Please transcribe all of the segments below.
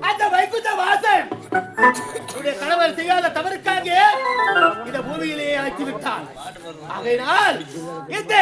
அந்த வைகுந்த வாசன் உடைய கணவர் செய்யாத தவறுக்காக இந்த பூமியிலே ஆக்கிவிட்டார். ஆகையினால் இந்த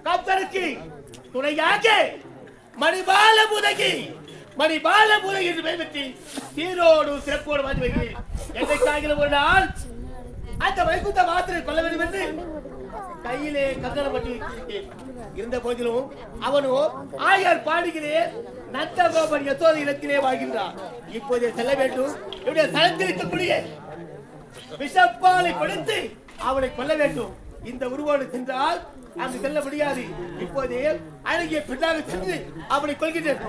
கப்தருக்கு துணையாக மணிபால புதகி என்று பெயர்பெற்றி சீரோடு சிறப்போடு வந்து வைக்கிறேன். என்றைக்காகிற ஒரு நாள் அந்த வைகுந்த வாசனை கொல்ல வேண்டும் என்று கையிலே கங்கணம் பட்டி இருந்த போதிலும் அவனோ ஆயார் பாடுகிறேன் நந்தகோபன் யசோத இடத்திலே வாழ்கின்றான். இப்போதே செல்ல வேண்டும். என்னுடைய தளத்தில் இருக்கக்கூடிய விஷப்பாலை கொடுத்து அவனை கொல்ல வேண்டும். இந்த உருவோடு சென்றால் அங்கு செல்ல முடியாது. இப்போதே அழகிய பெண்ணாக சென்று அவனை கொள்கின்றேன்.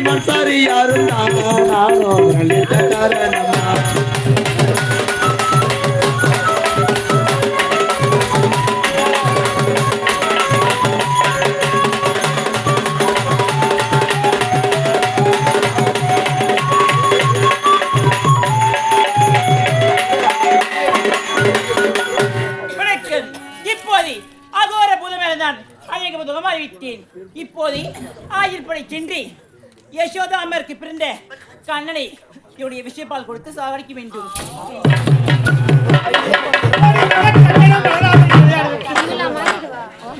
மன்சாரி யாரும் நானும் இப்போது அகோர புதுமைதான் அநேக புதுகம் அறிவித்தேன். இப்போது ஆயில்படை சென்று யசோதாமருக்கு பிறந்த கண்ணனை இவருடைய விஷயப்பால் கொடுத்து சாகடிக்க வேண்டும்.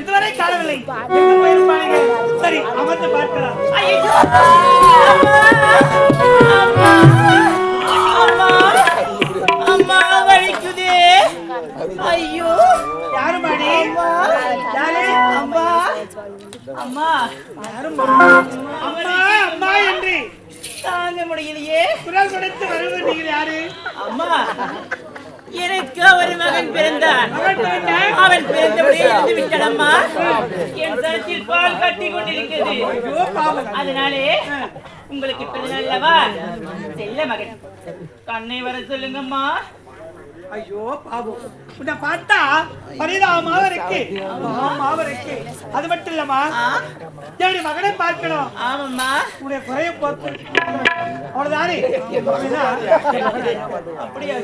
இதுவரை காணவில்லை. சரி, அமர்ந்து பார்க்கலாம். அம்மா வலிக்குதே. ஐயோ, யாரும் பாடி அம்மா அம்மா யாரும் அம்மா அம்மா என்று தாங்க முடியலையே. குரல் கொடுத்து வருவது நீங்கள் யாரு? அம்மா, எனக்கு ஒரு மகன் பிறந்தான். அவன் பிறந்தபடியே இருந்து விட்டானம்மா. என் கருத்தில் பால் கட்டி கொண்டிருக்கிறது. அதனாலே உங்களுக்கு பிறந்தல்லவா செல்ல மகன் கண்ணை வர சொல்லுங்கம்மா. ஐயோ பாவம், உன்னை பார்த்தா பரிதாபமாக இருக்கு. அது மட்டும் இல்லம்மா, என்னுடைய மகனை பார்க்கணும். ஆமாம்மா, உன்னுடைய குறைய பார்த்து அவ்வளவுதானே. அப்படியா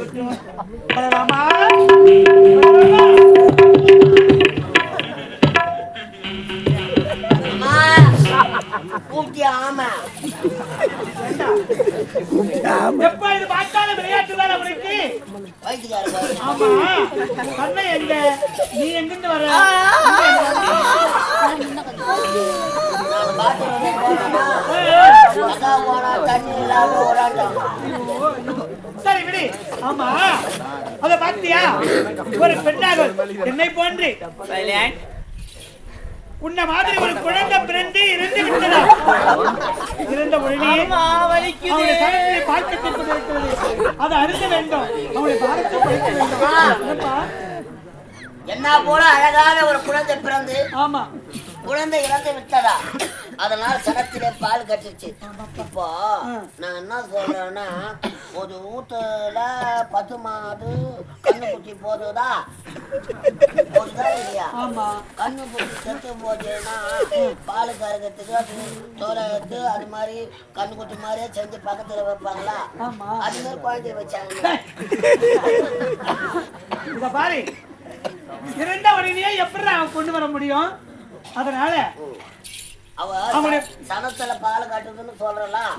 வரலாமா? எப்ப இது பார்த்தாலும் விளையாட்டு தான் அவனுக்கு. ஆமா, கண்ணை எங்க, நீ எங்கிருந்து வர? சரி விடு. ஆமா, அத பாத்தியா? ஒரு பெண்ணாக என்னை போன்று உன்ன மாதிரி ஒரு குழந்தை பிறந்து இருந்து விட்டதா? இருந்த உடனே அவனுடைய பார்க்கத்தை கொண்டிருக்கிறது. அதை அருந்த வேண்டும். அவனுடைய பாரத்தை படிக்க வேண்டும். என்ன போல அழகான ஒரு குழந்தை பிறந்து ஆமா குழந்தை இறந்து விட்டதா? அதனால சனத்திலே பால் கட்டிச்சு. இப்போ நான் என்ன சொல்றேன்னா, ஒரு ஊத்துல 10 மாடு கண்ணு குட்டி போதுதா? போதுதா இல்லையா? கண்ணு குட்டி செத்து போச்சுன்னா பால் கறக்கிறதுக்கு அது தோலை எடுத்து அது மாதிரி கண்ணு குட்டி மாதிரியே செஞ்சு பக்கத்துல வைப்பாங்களா? அது மாதிரி குழந்தைய வச்சாங்க. இத பாரு, இறந்த உடனே எப்படி அவன் கொண்டு வர முடியும்? அதனால அவ சனத்துல பால் காட்டுதுன்னு சொல்றலாம்.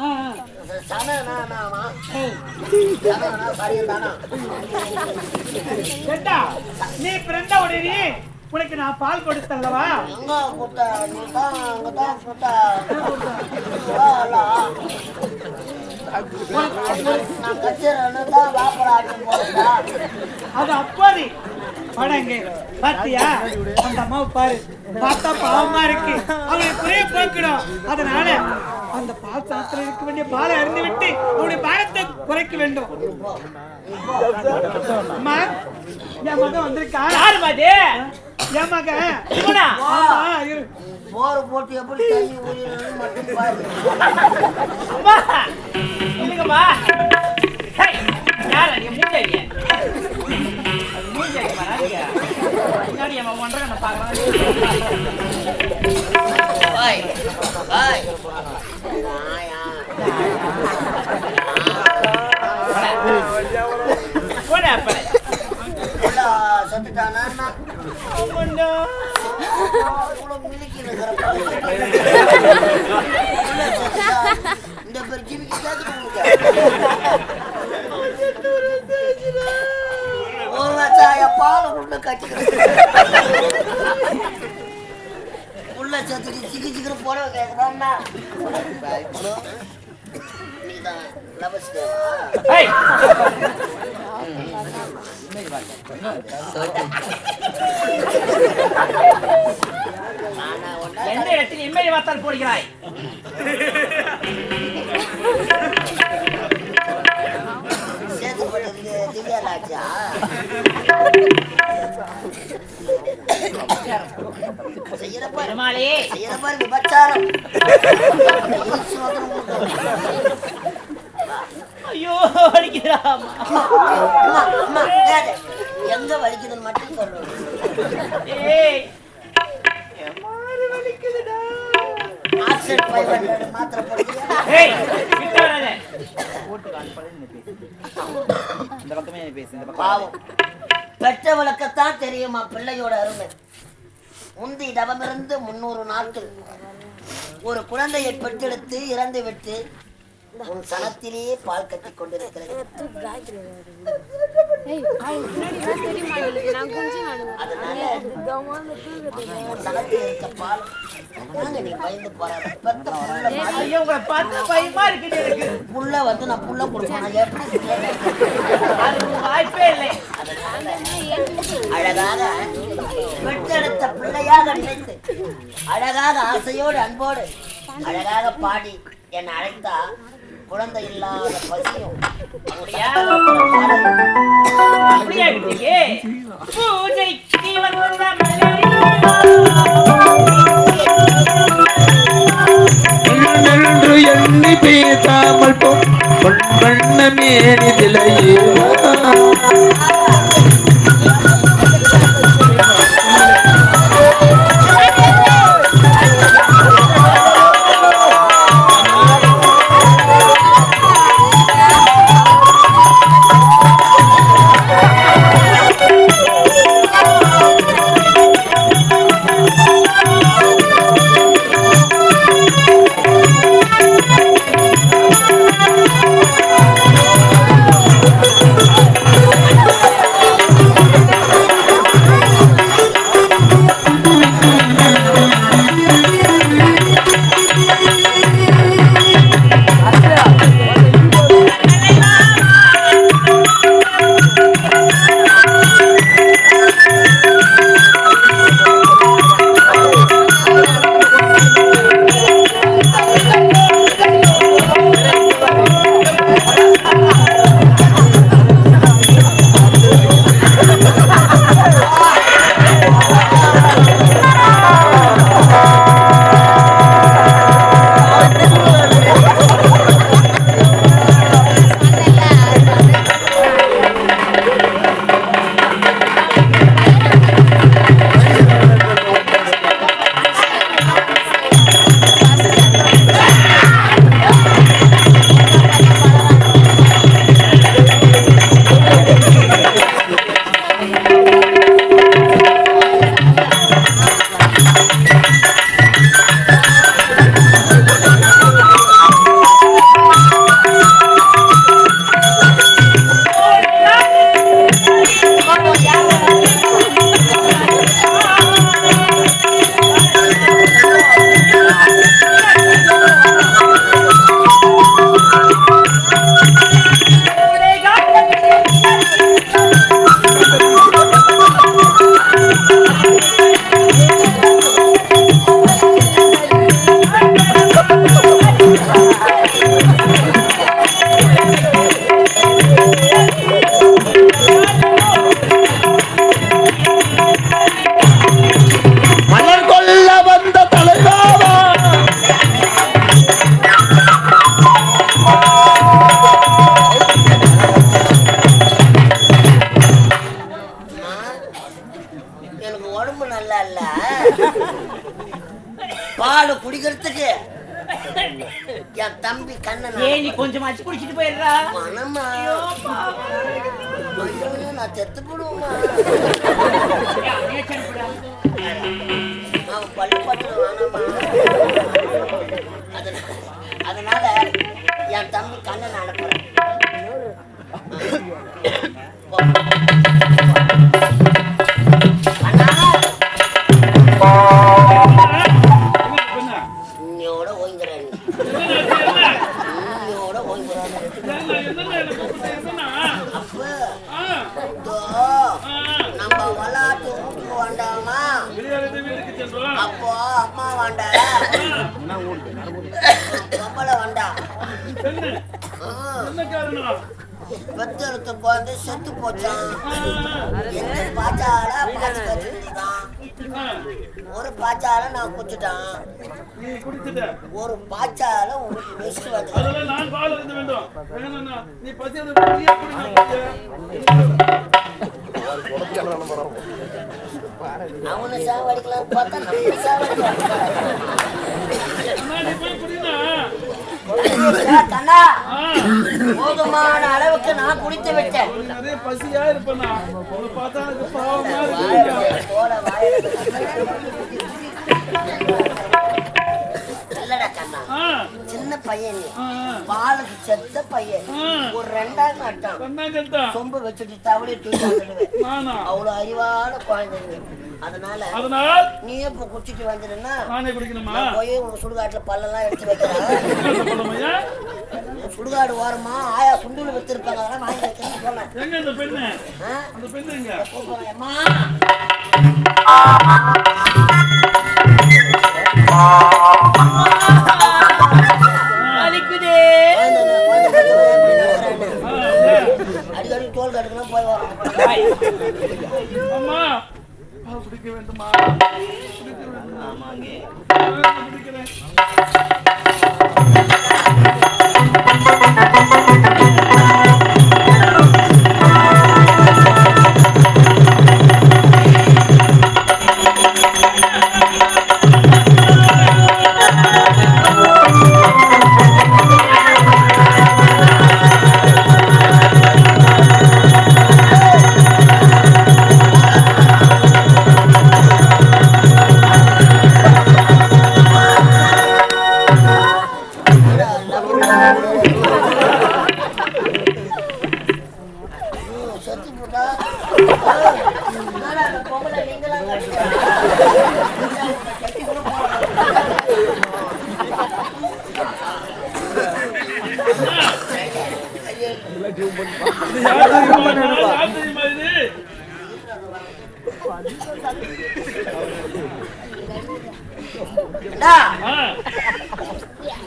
நீ பிறந்த உடனே உனக்கு நான் பால் கொடுத்தல்லவா? எங்க கொடுத்த? நான் கச்சேரி தான் வாப்பராட்டம் போறதா? அது அப்போது படங்க பாத்தியா அந்த அம்மாவை பாரு பார்த்தா பாவமா இருக்கு அவனை குறைய போக்கணும் அதனால அந்த பால் சாத்திரம் இருக்க வேண்டிய பாலை அருந்து விட்டு அவனுடைய பாரத்தை குறைக்க வேண்டும் அம்மா என் மகன் வந்திருக்கா யாரு பாது என் மகன் இவனா? ஆமா இரு போர் போட்டு எப்படி தண்ணி ஊறினு மட்டும் பாரு. அம்மா இல்லங்கம்மா ஹேய் யாரா நீ மூஞ்சறிய மூஞ்சறிய மாறியா முன்னாடி அவன் பண்றத நான் பார்க்கறேன் பாய் பாய் ஆயா போடா அப்ப எல்லாம் செத்துட்டானா அம்மண்ணா இந்த பேர் ஜீவிக்கு ஒரு வச்சாய பால உள்ள கட்டிக்கிறேன் உள்ள சத்துக்கு சிக்கி சிக்கிற போட கேட்கறான்னா நீதான் லபஸ்தேவா ஏய் எந்த இடத்தில் இம்மை வார்த்தால் போடுகிறாய் சேத்துப்பட்டதுக்கு திவ்யாலாச்சா பெருமாளே செய்யறப்பா விபச்சாரம் ஐயோ வலிக்குதுடா எங்க வலிக்குதுன்னு மட்டும் சொல்றேன். ஏய் ஆக்சிடென்ட் 500 மாத்திரை போடுறியா? ஏய் கிட்ட வராதே ஓட்டு கால் பண்ணி பேசு இந்த பக்கமே பேசு இந்த பக்கம் பாவம் பெற்றவளுக்குத்தான் தெரியுமா பிள்ளையோட அருமை. முந்தி தவமிருந்து 300 நாட்கள் ஒரு குழந்தையை பெற்றெடுத்து இறந்து விட்டு உன் சனத்திலேயே பால் கட்டி கொண்டிருக்கிறது. அதனால சனத்தில் இருக்க பால் நீ பயந்து போறாத. பெத்த ஐயோ உங்களை பார்த்தா பயமா இருக்குது எனக்கு புள்ள வந்து நான் புள்ள கொடுப்பேன் எப்படி அது வாய்ப்பே இல்லை. அழகாக பெற்றெடுத்த பிள்ளையாக நினைத்து அழகாக ஆசையோடு அன்போடு அழகாக பாடி என்னை அழைத்தா குழந்தை இல்லாத பசியும் அப்படியா அப்படியா குட்டிக்கு பூஜைக்கு வந்த என்று எண்ணி பேசாமல் பொன்வண்ண மேனிதிலையே என் தம்பி கண்ணன் ஏய் நீ கொஞ்சம் அச்சு குடிச்சிட்டு போயிடுறா. மனமா நான் செத்து போடுவோமா அவன் பள்ளிப்பட்டு வேணாமா. அதனால என் தம்பி கண்ணன் அனுப்புறேன். இன்னையோட ஓய்ங்கிறான் இன்னையோட ஓய்ங்கிறான். அப்ப நம்ம விளையாட்டு ஊருக்கு வேண்டாமா? அப்போ அம்மா வேண்டா பொம்பளை வேண்டா. பெத்தெடுத்து போது செத்து போச்சான். எந்த பாச்சால பாச்சு கட்டிதான் ஒரு பாச்சால நான் குடிச்சிட்டான். ஒரு பாச்சால உங்களுக்கு மிஸ்ட் வந்து அவனை சாவடிக்கலாம் பார்த்தா நம்ம சாவடிக்கலாம். போதுமான அளவுக்கு நான் குடித்து விட்டேன். பசியா இருப்பேன். இல்லடா கண்ணா, சின்ன பையன் பாலுக்கு செத்த பையன். ஒரு 2ஆம் கட்டம் சொம்பு வச்சுட்டு தவளை தூக்கி அவ்வளவு அறிவான குழந்தைங்க. அதனால நீ இப்ப குடிச்சிட்டு வந்துடுன்னா போய் உங்க சுடுகாட்டுல பல்லெல்லாம் எடுத்து வைக்கிறேன். சுடுகாடு ஓரமா ஆயா சுண்டுல வச்சிருப்பாங்க. அதெல்லாம் வாங்கி வைக்கிறேன்னு சொன்னேன். அடிக்கடி தோல் கட்டுக்கெல்லாம் போய் வரோம். பிடிக்க வேண்டுமா?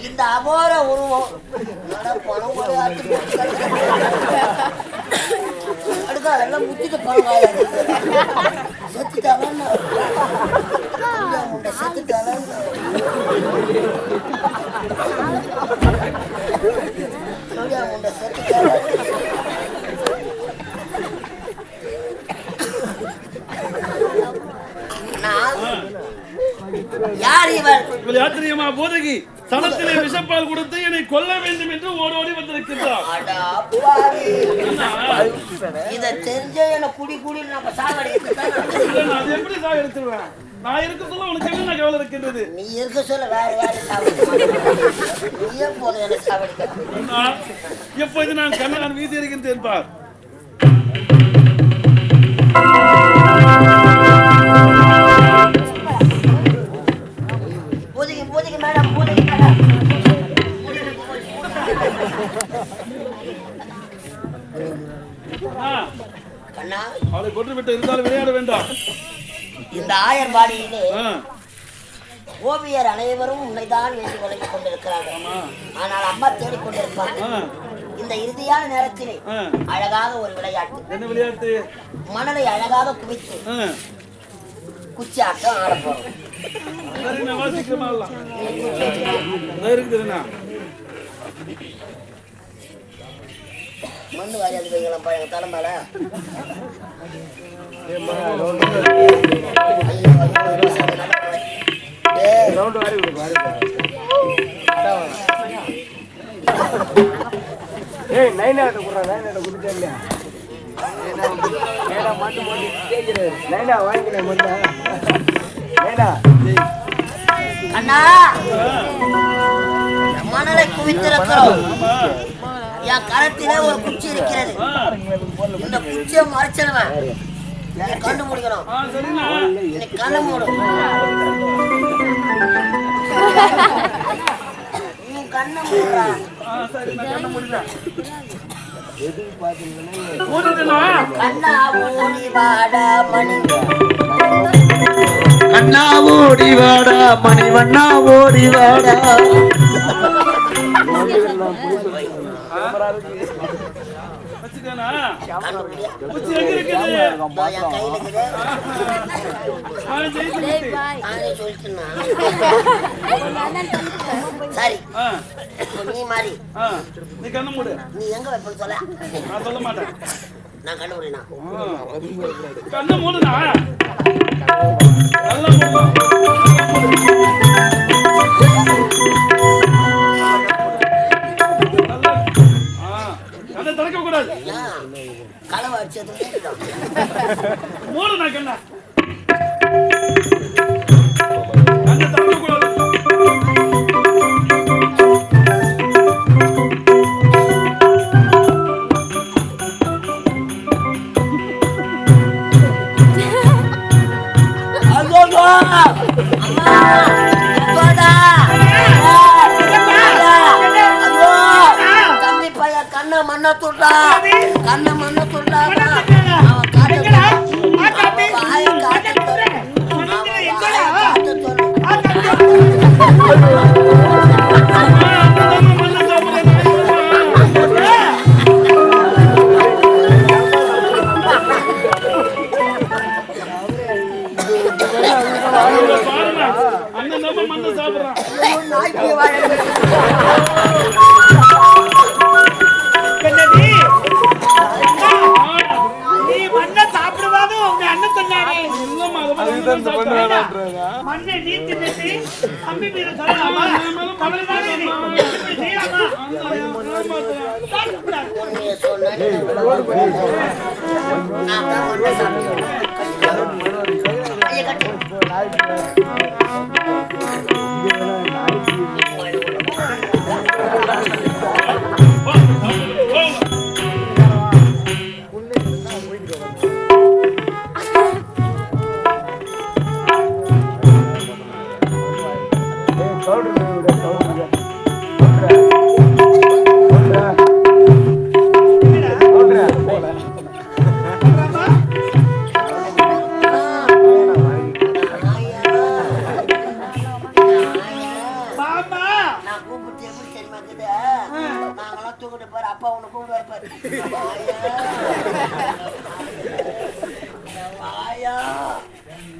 இந்த அபோர உருவம் அடுக்கா எல்லாம் முத்திட்டு பழங்காய செத்துட்டாலும் செத்துட்டாலும் செத்துட்டாலும் யார் இவள்? ஆச்சரியமா போதகி சனத்திலே விஷப்பால் கொடுத்து என்னை கொல்ல வேண்டும் என்று ஓடோடி வந்திருக்கிறார். இதை தெரிஞ்ச என்ன குடி குடி நம்ம சாகடிக்கிறேன். அது எப்படி சாகடிச்சிருவேன்? நான் இருக்க சொல்ல உனக்கு என்ன கவலை இருக்கின்றது? நீ இருக்க சொல்ல வேற வேற சாகடிக்க நீயே போதும் என்ன சாகடிக்க. எப்போது நான் கண்ணன் வீசி இருக்கின்றேன் பார். மேடம் பூதகி மேடம் கண்ணா அவளை கொன்று விட்டு இருந்தாலும் விளையாட வேண்டாம். இந்த ஆயர்பாடியிலே ஓவியர் அனைவரும் உன்னைதான் வேண்டி வழங்கிக் கொண்டிருக்கிறார்கள். ஆனால் அம்மா தேடிக்கொண்டிருப்பாங்க. இந்த இறுதியான நேரத்திலே அழகாக ஒரு விளையாட்டு. என்ன விளையாட்டு? மணலை அழகாக குவித்து குச்சி ஆட்டம் ஆட போறோம். மண்ணு வாரி அது வைக்கலாம் பழங்க தலைமையில. ஏய் நைனாட்ட குடுறா நைனாட்ட குடுத்தே இல்லையா நைனா மாட்டு மாட்டு கேக்குறாரு நைனா வாங்கினே முன்ன நைனா அண்ணா மணலை குவித்திருக்கிறோம் என் கரத்திலே ஒரு குச்சி இருக்கிறது இந்த குச்சியை மறைச்சிடுவேன் கண்ணு முடிக்கணும் கண்ணு மூடும் நீ கண்ணு மூடுறா கண்ணா ஓடி வாடா மணி அண்ணா ஓடி வாடா மணிவண்ணா ஓடி வாடா சரி நீ மாறி நீ கண்ணு மூடு. நீ எங்க வைப்பன்னு சொல்ல நான் சொல்ல மாட்டேன். நான் கண்டுபிடினா கண்ணு மூடுனா நல்லா மூடு. கண்ணை திறக்க கூடாது. களவை அடிச்சது மூடு நான் கண்ணா கண்ணை திறக்க கூடாது. தம்பி பையன் கண்ணை மண்ண துண்டா கண்ணை மண்ண துண்டா அண்ணன் நம்ம மண்ணை சாப்பிடுறான். நீ மண்ணை சாப்பிடுவாது உங்க அண்ணன் சொன்னாரு மண்ணை நீ தின்னுட்டு அம்மி மீது சொல்லலாமா தமிழ்நாடு செய்யலாமா அப்பா உன்னை கூப்பிடுவாரு பாரு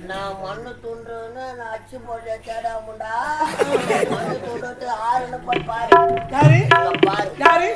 நான் மண்ணு தூண்டுன்னு நான் அச்சு போட்டு தேடா முண்டா மண்ணு தூண்டுட்டு ஆறுன்னு போய் பாரு யாரு பாரு யாரு